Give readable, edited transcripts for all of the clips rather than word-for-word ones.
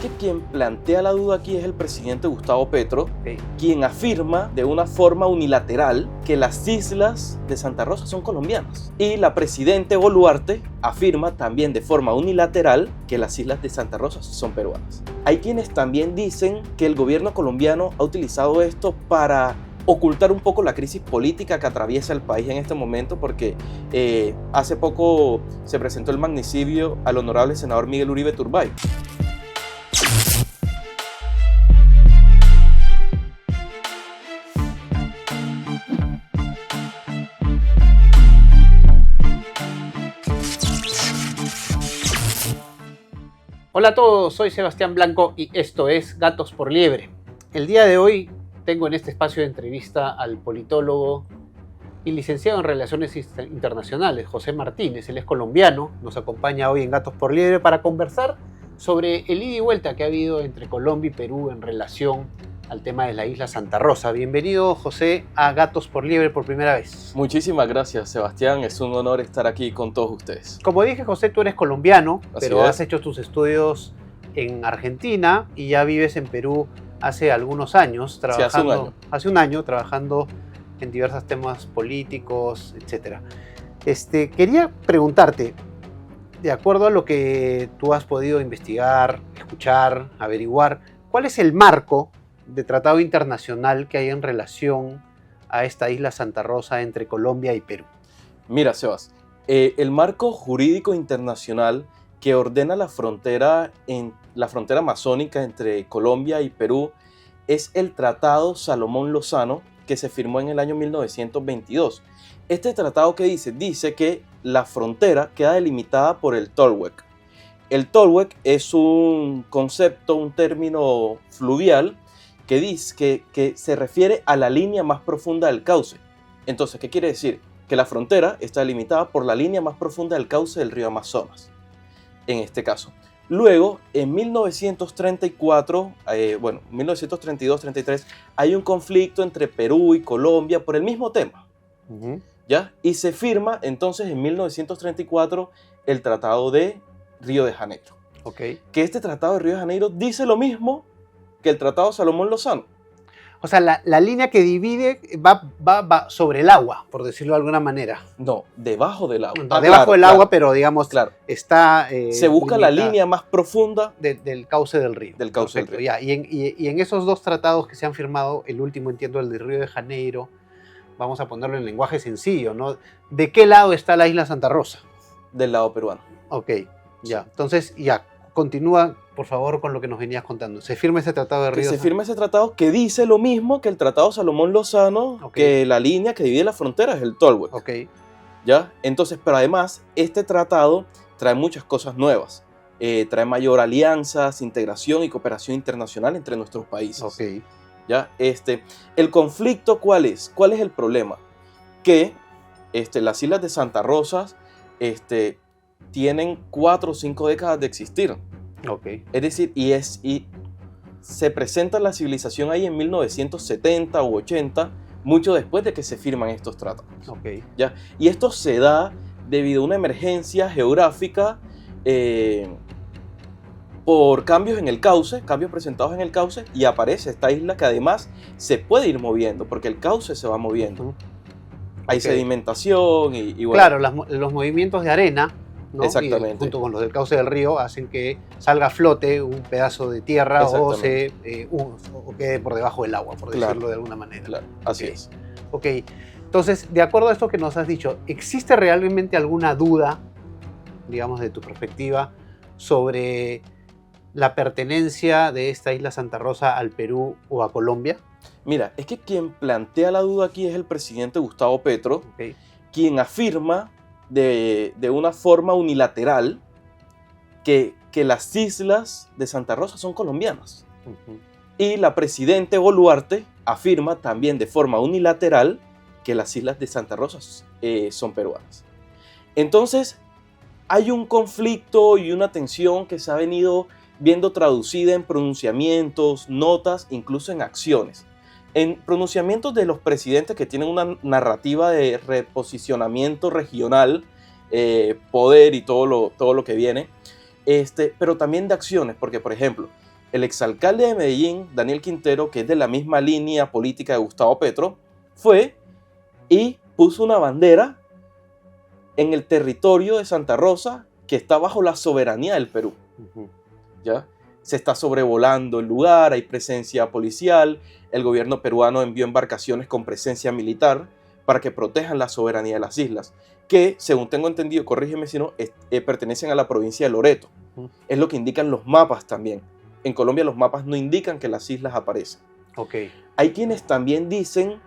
que quien plantea la duda aquí es el presidente Gustavo Petro, Okay. quien afirma de una forma unilateral que las islas de Santa Rosa son colombianas. Y la presidenta Boluarte afirma también de forma unilateral que las islas de Santa Rosa son peruanas. Hay quienes también dicen que el gobierno colombiano ha utilizado esto para ocultar un poco la crisis política que atraviesa el país en este momento, porque hace poco se presentó el magnicidio al honorable senador Miguel Uribe Turbay. Hola a todos, soy Sebastián Blanco y esto es Gatos por Liebre. El día de hoy tengo en este espacio de entrevista al politólogo y licenciado en Relaciones Internacionales, José Martínez. Él es colombiano, nos acompaña hoy en Gatos por Liebre para conversar sobre el ida y vuelta que ha habido entre Colombia y Perú en relación al tema de la isla Santa Rosa. Bienvenido, José, a Gatos por Liebre por primera vez. Muchísimas gracias, Sebastián. Es un honor estar aquí con todos ustedes. Como dije, José, tú eres colombiano, Así pero es. has hecho tus estudios en Argentina y ya vives en Perú hace algunos años, trabajando, hace un año trabajando en diversos temas políticos, etc. Quería preguntarte, de acuerdo a lo que tú has podido investigar, escuchar, averiguar, ¿cuál es el marco de tratado internacional que hay en relación a esta isla Santa Rosa entre Colombia y Perú? Mira, Sebas, el marco jurídico internacional que ordena la frontera amazónica entre Colombia y Perú es el Tratado Salomón-Lozano, que se firmó en el año 1922. Este tratado, ¿qué dice? Dice que la frontera queda delimitada por el Tolhuec. El Tolhuec es un concepto, un término fluvial que dice que se refiere a la línea más profunda del cauce. Entonces, ¿qué quiere decir? Que la frontera está delimitada por la línea más profunda del cauce del río Amazonas, en este caso. Luego, en 1934, 1932-33, hay un conflicto entre Perú y Colombia por el mismo tema, ¿ya? Y se firma entonces en 1934 el Tratado de Río de Janeiro. Okay. Que este Tratado de Río de Janeiro dice lo mismo que el Tratado Salomón-Lozano. O sea, la línea que divide va sobre el agua, por decirlo de alguna manera. No, debajo del agua. Debajo del agua, pero digamos, claro. Está... se busca la línea más profunda del cauce del río. Del cauce del Perfecto, río. Ya. Y en esos dos tratados que se han firmado, el último, entiendo, el de Río de Janeiro, vamos a ponerlo en lenguaje sencillo, ¿no? ¿De qué lado está la isla Santa Rosa? Del lado peruano. Ok, ya. Entonces, ya, continúa, por favor, con lo que nos venías contando. Se firma ese tratado de Río de Janeiro. Se firma ese tratado que dice lo mismo que el Tratado Salomón-Lozano, Ok. que la línea que divide la frontera es el Tolhuec. Ok, ¿Ya? Entonces, pero además, este tratado trae muchas cosas nuevas. Trae mayor alianzas, integración y cooperación internacional entre nuestros países. ok. ¿Ya? El conflicto, ¿cuál es? ¿Cuál es el problema? Que las islas de Santa Rosa tienen 4 o 5 décadas de existir. Ok. Es decir, y se presenta la civilización ahí en 1970 u 80, mucho después de que se firman estos tratados. Ok. ¿Ya? Y esto se da debido a una emergencia geográfica por cambios en el cauce, cambios presentados en el cauce, y aparece esta isla que además se puede ir moviendo, porque el cauce se va moviendo. Hay sedimentación y bueno. Claro, los movimientos de arena, ¿no? Exactamente. Y junto con los del cauce del río hacen que salga a flote un pedazo de tierra o quede por debajo del agua, por decirlo de alguna manera. Claro, así Ok. es. Ok, entonces, de acuerdo a esto que nos has dicho, ¿existe realmente alguna duda, digamos, de tu perspectiva, sobre la pertenencia de esta isla Santa Rosa al Perú o a Colombia? Mira, es que quien plantea la duda aquí es el presidente Gustavo Petro, Ok. quien afirma de una forma unilateral que las islas de Santa Rosa son colombianas. Y la presidenta Boluarte afirma también de forma unilateral que las islas de Santa Rosa son peruanas. Entonces, hay un conflicto y una tensión que se ha venido viendo traducida en pronunciamientos, notas, incluso en acciones. En pronunciamientos de los presidentes que tienen una narrativa de reposicionamiento regional, poder y todo lo que viene, pero también de acciones, porque por ejemplo, el exalcalde de Medellín, Daniel Quintero, que es de la misma línea política de Gustavo Petro, fue y puso una bandera en el territorio de Santa Rosa que está bajo la soberanía del Perú. ¿Ya? Se está sobrevolando el lugar, hay presencia policial, el gobierno peruano envió embarcaciones con presencia militar para que protejan la soberanía de las islas, que, según tengo entendido, corrígeme si no, pertenecen a la provincia de Loreto. Es lo que indican los mapas también. En Colombia los mapas no indican que las islas aparecen. Okay. Hay quienes también dicen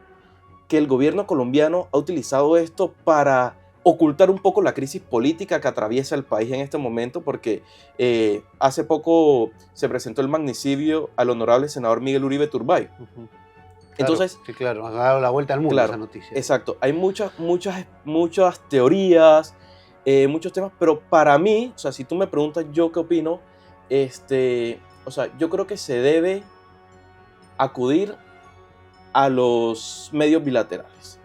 que el gobierno colombiano ha utilizado esto para ocultar un poco la crisis política que atraviesa el país en este momento, porque hace poco se presentó el magnicidio al honorable senador Miguel Uribe Turbay. Entonces, sí, claro, ha dado la vuelta al mundo, claro, esa noticia. Exacto, hay muchas teorías, muchos temas, pero para mí, o sea, si tú me preguntas yo qué opino, o sea, yo creo que se debe acudir a los medios bilaterales.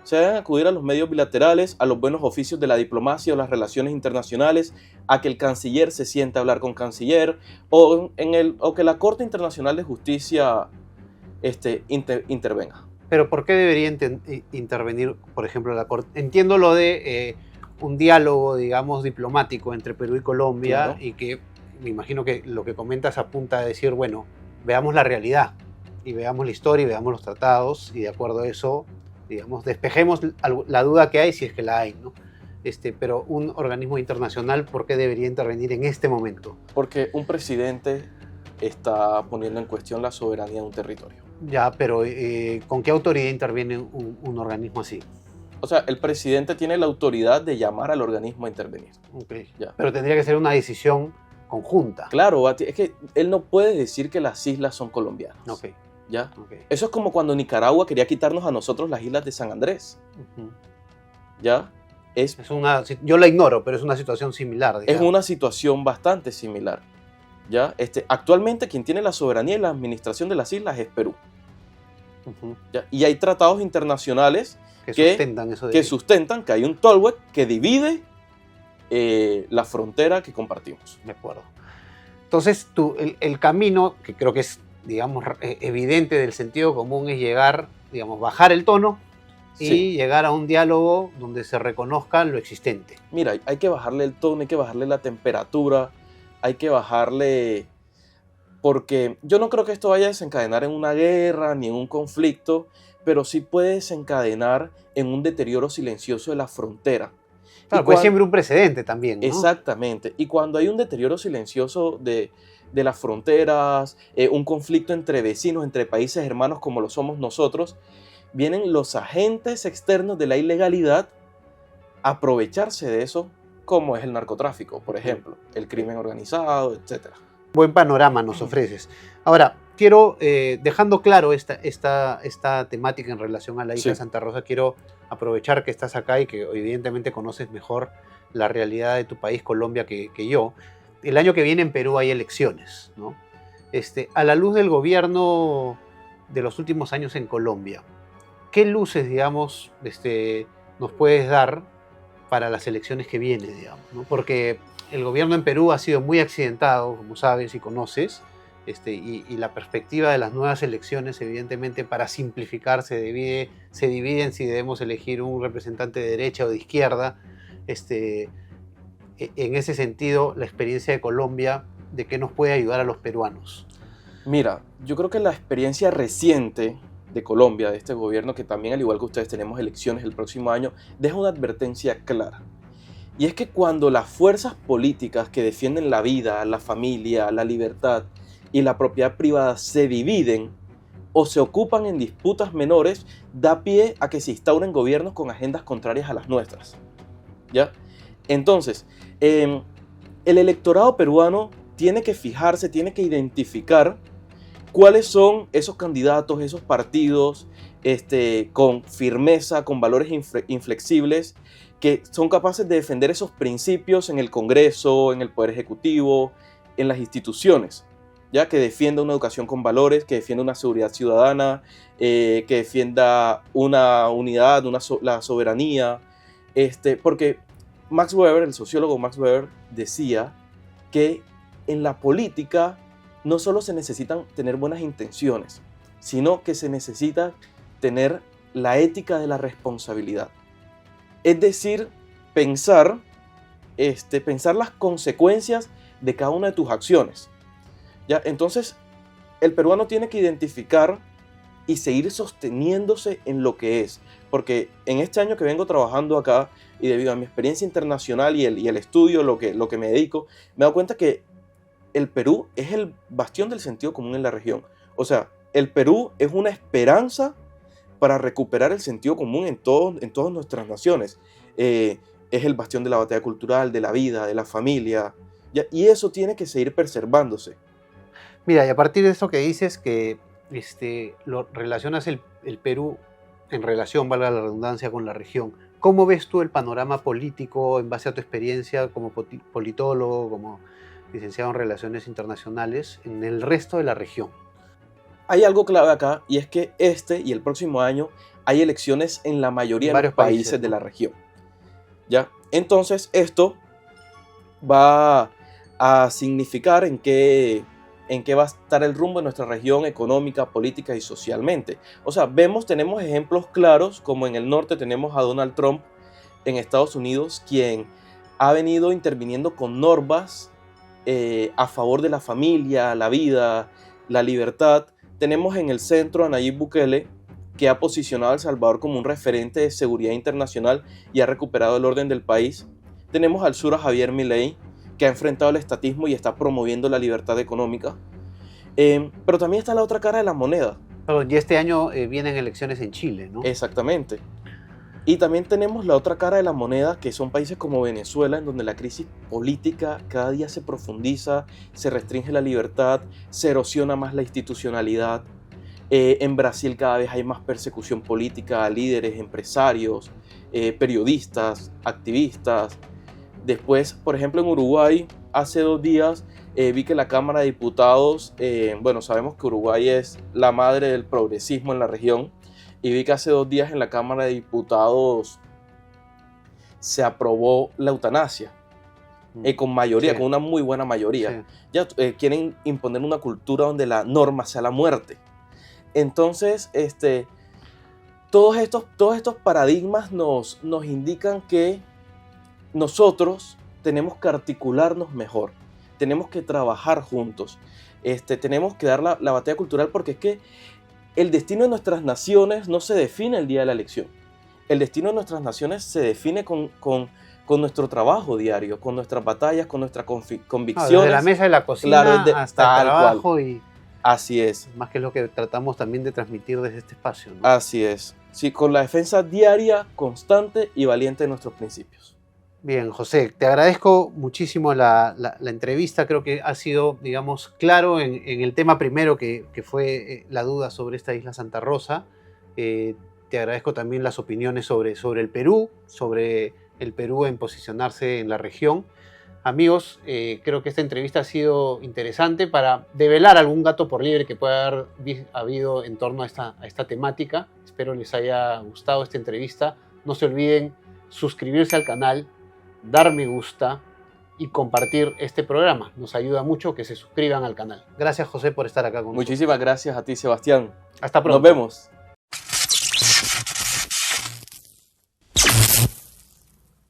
Se deben acudir a los medios bilaterales, a los buenos oficios de la diplomacia o las relaciones internacionales, a que el canciller se siente a hablar con canciller, o que la Corte Internacional de Justicia intervenga. Pero ¿por qué debería intervenir, por ejemplo, la Corte? Entiendo lo de un diálogo, digamos, diplomático entre Perú y Colombia, claro, y que me imagino que lo que comentas apunta a decir, bueno, veamos la realidad y veamos la historia y veamos los tratados y de acuerdo a eso, digamos, despejemos la duda que hay, si es que la hay, ¿no? Pero un organismo internacional, ¿por qué debería intervenir en este momento? Porque un presidente está poniendo en cuestión la soberanía de un territorio. Ya, pero ¿con qué autoridad interviene un organismo así? O sea, el presidente tiene la autoridad de llamar al organismo a intervenir. Okay. Ya. Pero tendría que ser una decisión conjunta. Claro, es que él no puede decir que las islas son colombianas. Okay. ¿Ya? Okay. Eso es como cuando Nicaragua quería quitarnos a nosotros las islas de San Andrés. ¿Ya? Yo la ignoro, pero es una situación similar. Digamos. Es una situación bastante similar. ¿Ya? Actualmente quien tiene la soberanía y la administración de las islas es Perú. ¿Ya? Y hay tratados internacionales que sustentan que hay un tollway que divide la frontera que compartimos. De acuerdo. Entonces, el camino, que creo que es, digamos, evidente del sentido común, es llegar, digamos, bajar el tono y llegar a un diálogo donde se reconozca lo existente. Mira, hay que bajarle el tono, hay que bajarle la temperatura, hay que bajarle... Porque yo no creo que esto vaya a desencadenar en una guerra ni en un conflicto, pero sí puede desencadenar en un deterioro silencioso de la frontera. Claro, pues siempre un precedente también, ¿no? Exactamente. Y cuando hay un deterioro silencioso de las fronteras, un conflicto entre vecinos, entre países hermanos como lo somos nosotros, vienen los agentes externos de la ilegalidad a aprovecharse de eso, como es el narcotráfico, por ejemplo, el crimen organizado, etc. Buen panorama nos ofreces. Ahora, quiero, dejando claro esta temática en relación a la isla de Santa Rosa, quiero aprovechar que estás acá y que evidentemente conoces mejor la realidad de tu país, Colombia, que yo. El año que viene en Perú hay elecciones, ¿no? A la luz del gobierno de los últimos años en Colombia, ¿qué luces, digamos, nos puedes dar para las elecciones que vienen, digamos, ¿no? Porque el gobierno en Perú ha sido muy accidentado, como sabes y conoces, y la perspectiva de las nuevas elecciones, evidentemente, para simplificar, se divide en si debemos elegir un representante de derecha o de izquierda. En ese sentido, la experiencia de Colombia, ¿de qué nos puede ayudar a los peruanos? Mira, yo creo que la experiencia reciente de Colombia, de este gobierno, que también, al igual que ustedes, tenemos elecciones el próximo año, deja una advertencia clara. Y es que cuando las fuerzas políticas que defienden la vida, la familia, la libertad y la propiedad privada se dividen o se ocupan en disputas menores, da pie a que se instauren gobiernos con agendas contrarias a las nuestras. ¿Ya? Entonces, el electorado peruano tiene que fijarse, tiene que identificar cuáles son esos candidatos, esos partidos con firmeza, con valores inflexibles, que son capaces de defender esos principios en el Congreso, en el Poder Ejecutivo, en las instituciones, ¿ya? Que defienda una educación con valores, que defienda una seguridad ciudadana, que defienda una unidad, la soberanía, porque Max Weber, el sociólogo Max Weber, decía que en la política no solo se necesitan tener buenas intenciones, sino que se necesita tener la ética de la responsabilidad. Es decir, pensar las consecuencias de cada una de tus acciones. ¿Ya? Entonces, el peruano tiene que identificar y seguir sosteniéndose en lo que es. Porque en este año que vengo trabajando acá, y debido a mi experiencia internacional y el estudio, lo que me dedico, me he dado cuenta que el Perú es el bastión del sentido común en la región. O sea, el Perú es una esperanza para recuperar el sentido común en todas nuestras naciones. Es el bastión de la batalla cultural, de la vida, de la familia, ¿ya? Y eso tiene que seguir preservándose. Mira, y a partir de eso que dices que lo relacionas el Perú en relación, valga la redundancia, con la región, ¿cómo ves tú el panorama político en base a tu experiencia como politólogo, como licenciado en Relaciones Internacionales, en el resto de la región? Hay algo clave acá, y es que este y el próximo año hay elecciones en la mayoría de los países, ¿no?, de la región. ¿Ya? Entonces esto va a significar en qué va a estar el rumbo de nuestra región económica, política y socialmente. O sea, tenemos ejemplos claros, como en el norte tenemos a Donald Trump en Estados Unidos, quien ha venido interviniendo con normas a favor de la familia, la vida, la libertad. Tenemos en el centro a Nayib Bukele, que ha posicionado a El Salvador como un referente de seguridad internacional y ha recuperado el orden del país. Tenemos al sur a Javier Milei, que ha enfrentado el estatismo y está promoviendo la libertad económica. Pero también está la otra cara de la moneda. Y este año vienen elecciones en Chile, ¿no? Exactamente. Y también tenemos la otra cara de la moneda, que son países como Venezuela, en donde la crisis política cada día se profundiza, se restringe la libertad, se erosiona más la institucionalidad. En Brasil cada vez hay más persecución política a líderes, empresarios, periodistas, activistas. Después, por ejemplo, en Uruguay, hace 2 días vi que la Cámara de Diputados, sabemos que Uruguay es la madre del progresismo en la región, y vi que hace 2 días en la Cámara de Diputados se aprobó la eutanasia, con mayoría, sí, con una muy buena mayoría. Sí. Ya quieren imponer una cultura donde la norma sea la muerte. Entonces, todos estos paradigmas nos indican que nosotros tenemos que articularnos mejor, tenemos que trabajar juntos, tenemos que dar la batalla cultural, porque es que el destino de nuestras naciones no se define el día de la elección. El destino de nuestras naciones se define con nuestro trabajo diario, con nuestras batallas, con nuestras convicciones. Desde la mesa de la cocina, claro, hasta el trabajo cual. Así es. Más que es lo que tratamos también de transmitir desde este espacio, ¿no? Así es. Sí, con la defensa diaria, constante y valiente de nuestros principios. Bien, José, te agradezco muchísimo la entrevista. Creo que ha sido, digamos, claro en el tema primero que fue la duda sobre esta isla Santa Rosa. Te agradezco también las opiniones sobre el Perú, sobre el Perú en posicionarse en la región. Amigos, creo que esta entrevista ha sido interesante para develar algún gato por liebre que pueda haber habido en torno a esta temática. Espero les haya gustado esta entrevista. No se olviden suscribirse al canal, dar me gusta y compartir este programa. Nos ayuda mucho que se suscriban al canal. Gracias, José, por estar acá con nosotros. Muchísimas gracias a ti, Sebastián. Hasta pronto. Nos vemos.